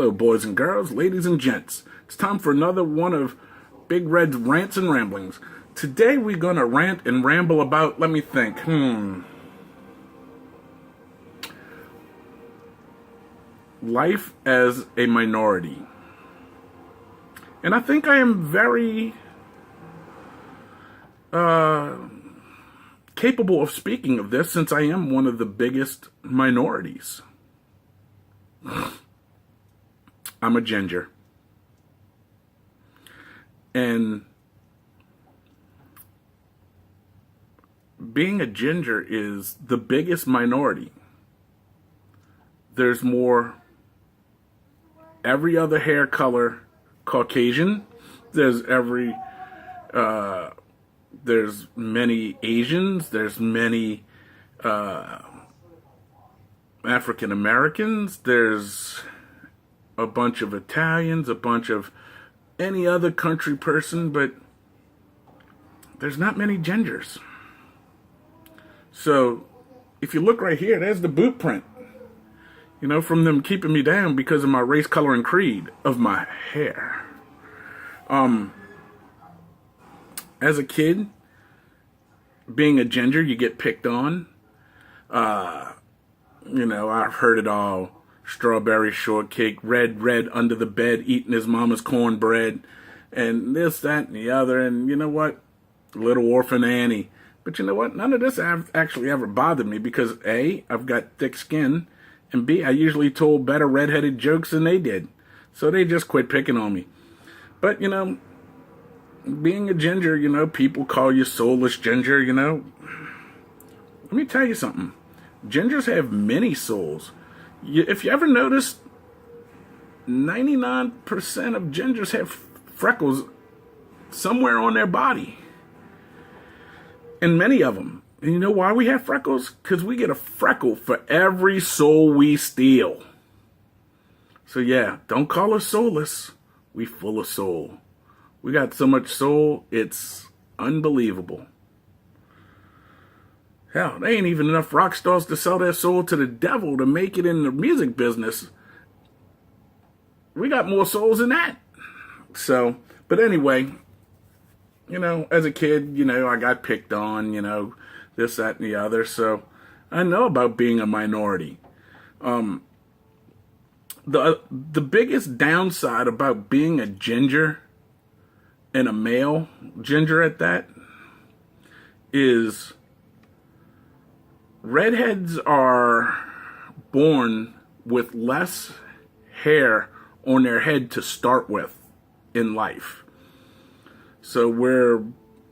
Hello, boys and girls, ladies and gents. It's time for another one of Big Red's Rants and Ramblings. Today we're going to rant and ramble about, let me think, life as a minority. And I think I am very capable of speaking of this since I am one of the biggest minorities. I'm a ginger. And being a ginger is the biggest minority. There's more every other hair color Caucasian. There's many Asians. There's many African Americans. There's a bunch of Italians, a bunch of any other country person, but there's not many gingers. So if you look right here, there's the boot print, from them keeping me down because of my race, color, and creed of my hair. As a kid, being a ginger, you get picked on. I've heard it all. Strawberry shortcake, red under the bed, eating his mama's cornbread, and this, that, and the other, and you know what? Little orphan Annie. But you know what? None of this actually ever bothered me because A, I've got thick skin, and B, I usually told better redheaded jokes than they did. So they just quit picking on me. But, being a ginger, people call you soulless ginger, Let me tell you something. Gingers have many souls. If you ever noticed, 99% of gingers have freckles somewhere on their body. And many of them. And you know why we have freckles? Because we get a freckle for every soul we steal. So yeah, don't call us soulless. We full of soul. We got so much soul, it's unbelievable. Hell, there ain't even enough rock stars to sell their soul to the devil to make it in the music business. We got more souls than that. So, but anyway, as a kid, I got picked on, this, that, and the other. So I know about being a minority. The biggest downside about being a ginger, and a male ginger at that, is redheads are born with less hair on their head to start with in life. So we're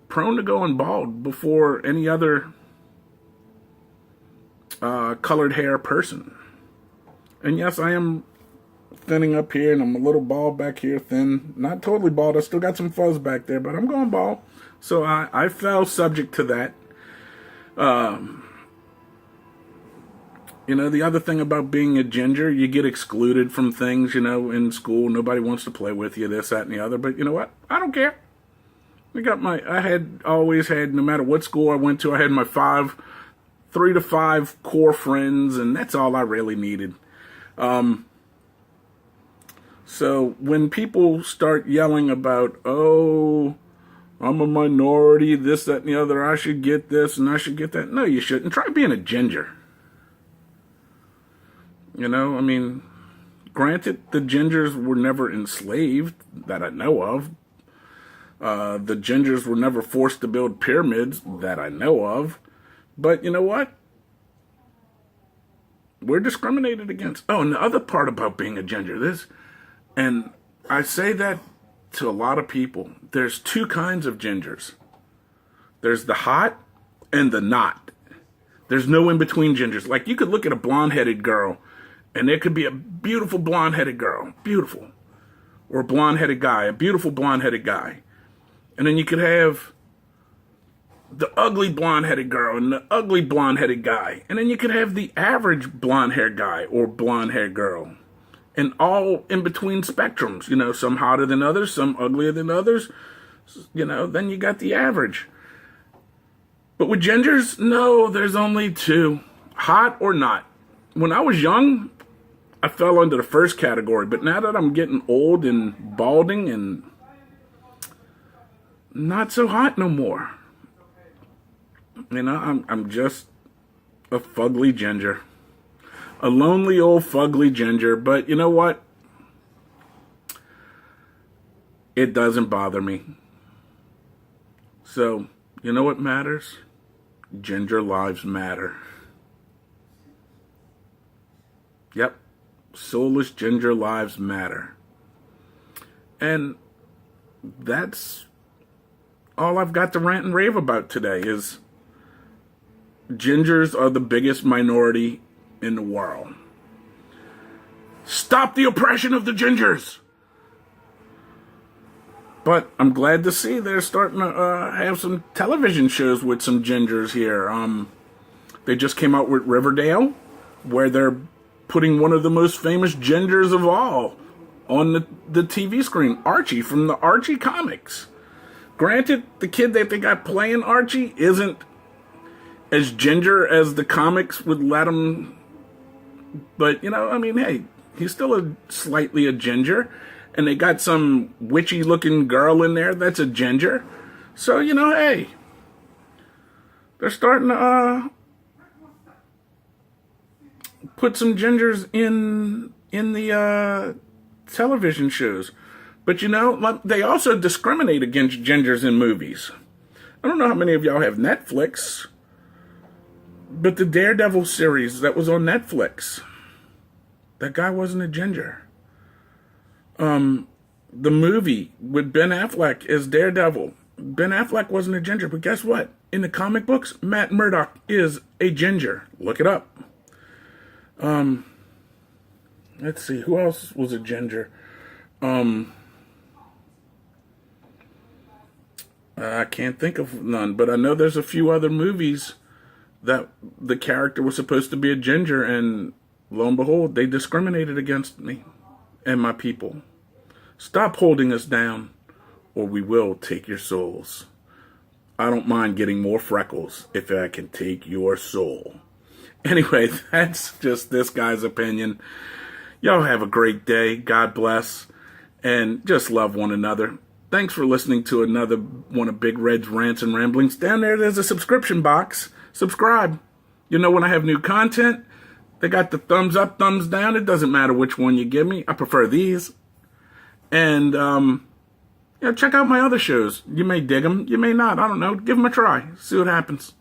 prone to going bald before any other colored hair person. And yes, I am thinning up here, and I'm a little bald back here, thin. Not totally bald. I still got some fuzz back there, but I'm going bald. So I fell subject to that. The other thing about being a ginger, you get excluded from things, in school. Nobody wants to play with you, this, that, and the other. But you know what? I don't care. Always had, no matter what school I went to, I had my 3 to 5 core friends, and that's all I really needed. So when people start yelling about, oh, I'm a minority, this, that, and the other, I should get this and I should get that. No, you shouldn't. Try being a ginger. Granted, the gingers were never enslaved that I know of. The gingers were never forced to build pyramids that I know of. But you know what? We're discriminated against. Oh, and the other part about being a ginger, and I say that to a lot of people. There's 2 kinds of gingers. There's the hot and the not. There's no in-between gingers. Like, you could look at a blonde-headed girl, and there could be a beautiful blonde-headed girl. Beautiful. Or a blonde-headed guy. A beautiful blonde-headed guy. And then you could have the ugly blonde-headed girl and the ugly blonde-headed guy. And then you could have the average blonde-haired guy or blonde-haired girl. And all in between spectrums, some hotter than others, some uglier than others, then you got the average. But with gingers, no, there's only 2, hot or not. When I was young, I fell under the first category, but now that I'm getting old and balding and not so hot no more, I'm just a fugly ginger. A lonely old fugly ginger, but you know what? It doesn't bother me. So, you know what matters? Ginger lives matter. Yep. Soulless ginger lives matter. And that's all I've got to rant and rave about today is gingers are the biggest minority in the world. Stop the oppression of the gingers! But I'm glad to see they're starting to have some television shows with some gingers here. They just came out with Riverdale, where they're putting one of the most famous gingers of all on the TV screen, Archie from the Archie comics. Granted, the kid that they got playing Archie isn't as ginger as the comics would let him. But, hey, he's still slightly a ginger. And they got some witchy-looking girl in there that's a ginger. So, hey, they're starting to put some gingers in the television shows. But, they also discriminate against gingers in movies. I don't know how many of y'all have Netflix, but the Daredevil series that was on Netflix, that guy wasn't a ginger. The movie with Ben Affleck as Daredevil, Ben Affleck wasn't a ginger, but guess what? In the comic books, Matt Murdock is a ginger. Look it up. Let's see, who else was a ginger? I can't think of none, but I know there's a few other movies that the character was supposed to be a ginger, and lo and behold, they discriminated against me and my people. Stop holding us down, or we will take your souls. I don't mind getting more freckles if I can take your soul. Anyway, that's just this guy's opinion. Y'all have a great day. God bless. And just love one another. Thanks for listening to another one of Big Red's Rants and Ramblings. Down there's a subscription box. Subscribe. You know when I have new content. They got the thumbs up, thumbs down. It doesn't matter which one you give me. I prefer these. And, check out my other shows. You may dig them. You may not. I don't know. Give them a try. See what happens.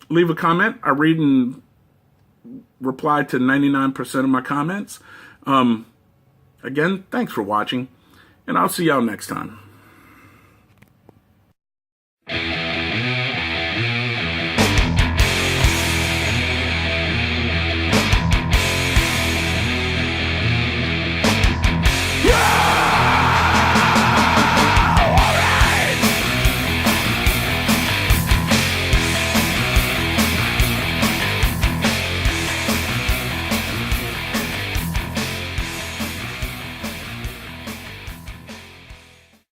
Leave a comment. I read and reply to 99% of my comments. Again, thanks for watching. And I'll see y'all next time.